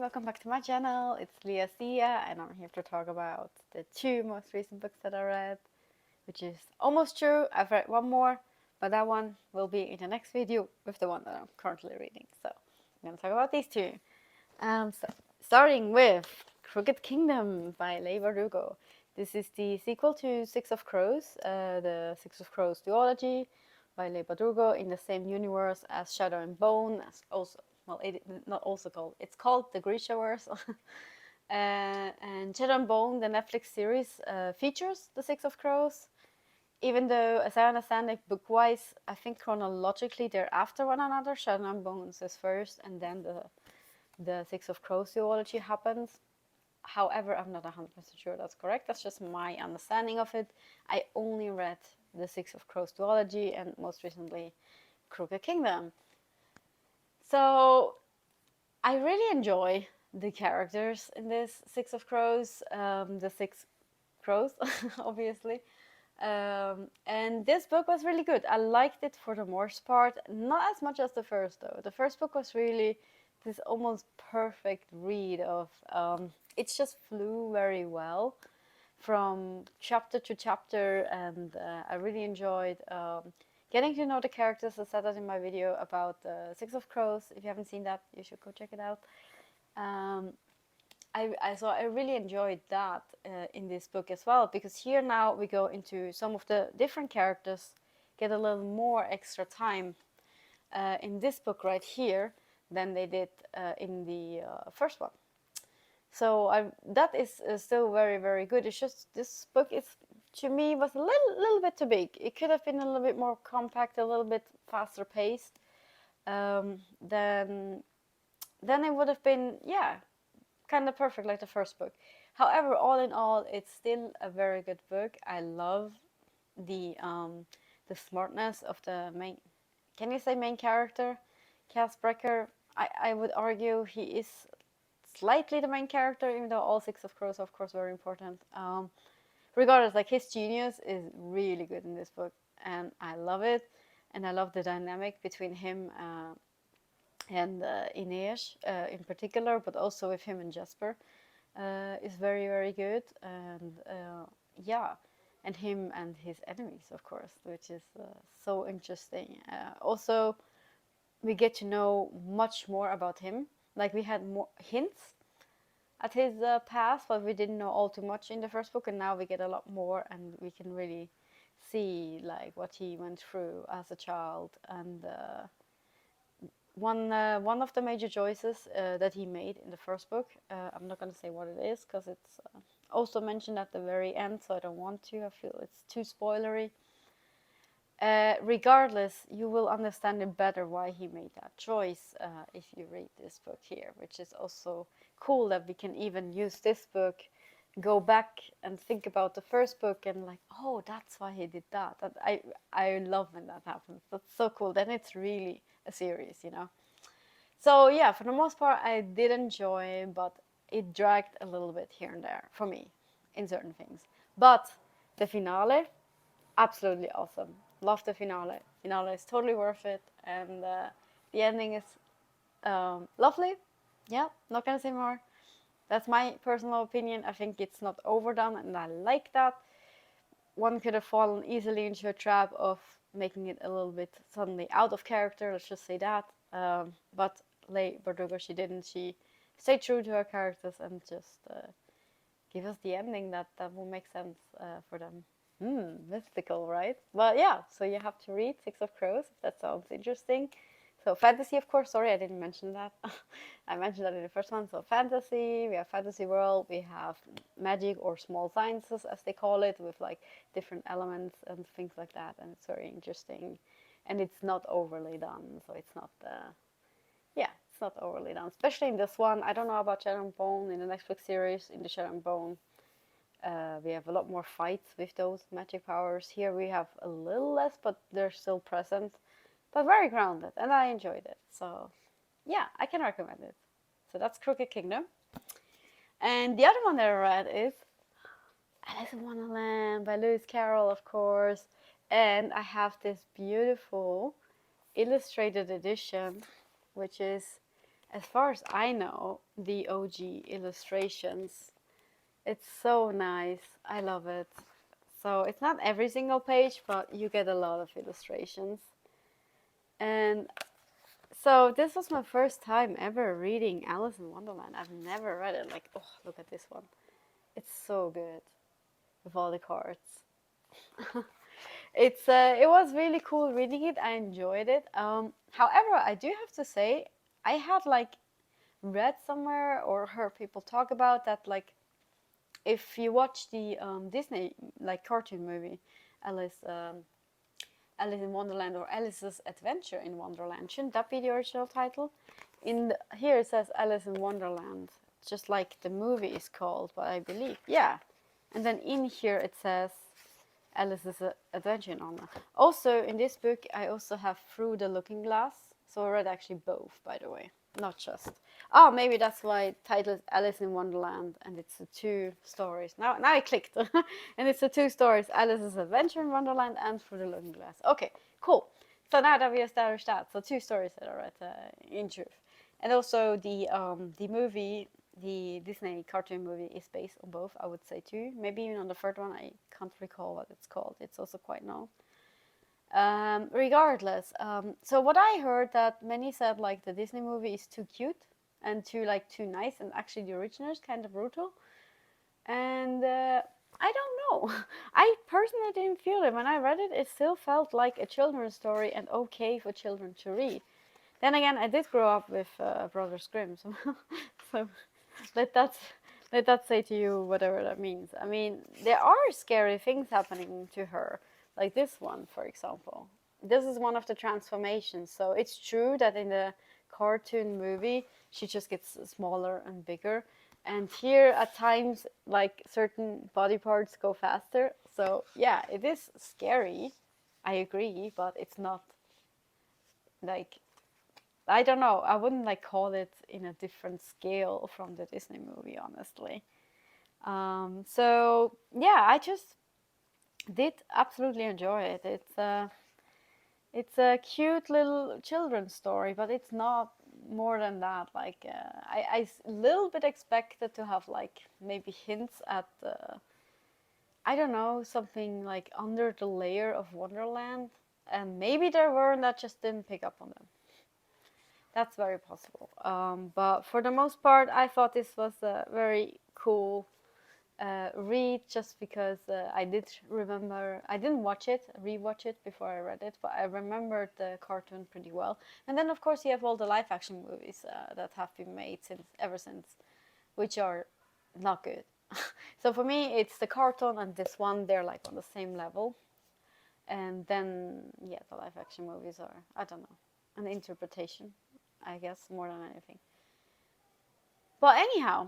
welcome back to my channel. It's Leigh and I'm here to talk about the two most recent books that I read, which is almost true. I've read one more, but that one will be in the next video with the one that I'm currently reading. So I'm going to talk about these two. Starting with Crooked Kingdom by Leigh Bardugo. This is the sequel to Six of Crows, the Six of Crows duology by Leigh Bardugo in the same universe as Shadow and Bone, as also not also called. It's called the Grishaverse. And Shadow and Bone, the Netflix series, features the Six of Crows. Even though, as I understand it, book-wise, I think chronologically they're after one another. Shadow and Bones is first, and then the Six of Crows duology happens. However, I'm not 100% sure that's correct. That's just my understanding of it. I only read the Six of Crows duology and most recently Crooked Kingdom. So I really enjoy the characters in this Six of Crows, the Six Crows, obviously. And this book was really good. I liked it for the most part, not as much as the first though. The first book was really this almost perfect read of, it just flew very well from chapter to chapter, and I really enjoyed getting to know the characters. I said that in my video about Six of Crows. If you haven't seen that, you should go check it out. I really enjoyed that in this book as well, because here now we go into some of the different characters, get a little more extra time in this book right here than they did in the first one. So that is still very, very good. It's just this book is, to me, was a little bit too big. It could have been a little bit more compact, a little bit faster paced. Then it would have been, yeah, kind of perfect like the first book. However, all in all, it's still a very good book. I love the smartness of the main. Can you say main character, Cass Brecker? I would argue he is slightly the main character, even though all Six of Crows are of course very important. Regardless, like his genius is really good in this book, and I love it, and I love the dynamic between him and Ineas in particular, but also with him and Jasper is very, very good, and yeah, and him and his enemies, of course, which is so interesting. Also, we get to know much more about him. Like, we had more hints at his past, but we didn't know all too much in the first book, and now we get a lot more, and we can really see like what he went through as a child. And one of the major choices that he made in the first book, I'm not going to say what it is because it's also mentioned at the very end, so I don't want to. I feel it's too spoilery. Regardless, you will understand it better why he made that choice if you read this book here, which is also cool that we can even use this book, go back and think about the first book and like, oh, that's why he did that. I love when that happens. That's so cool. Then it's really a series, you know. So yeah, for the most part, I did enjoy, but it dragged a little bit here and there for me in certain things. But the finale, absolutely awesome. Love the finale. Finale is totally worth it, and the ending is lovely. Yeah, not gonna say more. That's my personal opinion. I think it's not overdone, and I like that. One could have fallen easily into a trap of making it a little bit suddenly out of character, let's just say that. But Leigh Bardugo, she didn't. She stayed true to her characters and just give us the ending that will make sense for them. Mystical, right? But yeah, so you have to read Six of Crows if that sounds interesting. So fantasy, of course. Sorry, I didn't mention that. I mentioned that in the first one. So fantasy, we have fantasy world, we have magic or small sciences, as they call it, with like different elements and things like that. And it's very interesting, and it's not overly done. So it's not, yeah, it's not overly done. Especially in this one. I don't know about Shadow and Bone in the Netflix series. In the Shadow and Bone, we have a lot more fights with those magic powers. Here we have a little less, but they're still present. But very grounded, and I enjoyed it. So yeah, I can recommend it. So that's Crooked Kingdom. And the other one that I read is Alice in Wonderland by Lewis Carroll, of course. And I have this beautiful illustrated edition, which is as far as I know, the OG illustrations. It's so nice. I love it. So it's not every single page, but you get a lot of illustrations. And so this was my first time ever reading Alice in Wonderland. I've never read it. Like, oh, look at this one. It's so good with all the cards. It was really cool reading it. I enjoyed it. However, I do have to say, I had like read somewhere or heard people talk about that, like if you watch the Disney like cartoon movie, Alice Alice in Wonderland or Alice's Adventure in Wonderland, shouldn't that be the original title? Here it says Alice in Wonderland, just like the movie is called, but I believe, yeah. And then in here it says Alice's Adventure in Wonderland. Also, in this book, I also have Through the Looking Glass. So I read actually both, by the way, not just. Oh, maybe that's why the title is Alice in Wonderland, and it's the two stories. Now I clicked, and it's the two stories: Alice's Adventure in Wonderland and Through the Looking Glass. Okay, cool. So now that we established that, so two stories that I read in truth, and also the movie, the Disney cartoon movie is based on both, I would say too. Maybe even on the third one, I can't recall what it's called. It's also quite known. Regardless, so what I heard that many said like the Disney movie is too cute and too nice, and actually the original is kind of brutal. And I don't know. I personally didn't feel it when I read it. It still felt like a children's story and okay for children to read. Then again, I did grow up with Brothers Grimm, so, so let that let that say to you whatever that means. I mean, there are scary things happening to her, like this one, for example. This is one of the transformations. So it's true that in the cartoon movie, she just gets smaller and bigger. And here, at times, like certain body parts go faster. So yeah, it is scary. I agree, but it's not like, I don't know. I wouldn't like call it in a different scale from the Disney movie, honestly. So yeah, I just did absolutely enjoy it. It's a cute little children's story, but it's not more than that. Like I little bit expected to have like maybe hints at I don't know, something like under the layer of Wonderland, and maybe there were and that just didn't pick up on them. That's very possible. But for the most part, I thought this was a very cool read, just because I did remember, I didn't rewatch it before I read it, but I remembered the cartoon pretty well. And then of course you have all the live action movies that have been made ever since, which are not good. So for me, it's the cartoon and this one, they're like on the same level. And then, yeah, the live action movies are, I don't know, an interpretation, I guess, more than anything. But anyhow,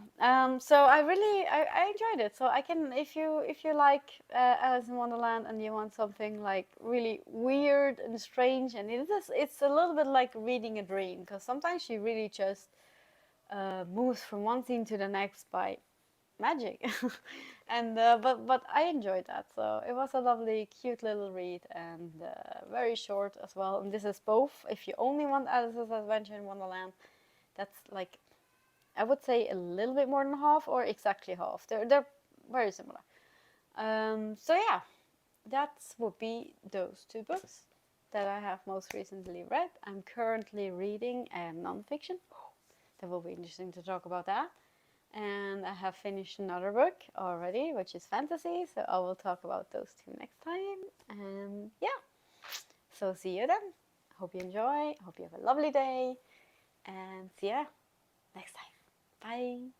so I enjoyed it. So I can, if you like Alice in Wonderland and you want something like really weird and strange, and it's a little bit like reading a dream, because sometimes she really just moves from one scene to the next by magic. And but I enjoyed that. So it was a lovely, cute little read, and very short as well. And this is both. If you only want Alice's Adventure in Wonderland, that's like, I would say a little bit more than half or exactly half. They're very similar. So yeah, that would be those two books that I have most recently read. I'm currently reading nonfiction. That will be interesting to talk about that. And I have finished another book already, which is fantasy. So I will talk about those two next time. And yeah, so see you then. Hope you enjoy. Hope you have a lovely day. And see ya next time. Bye.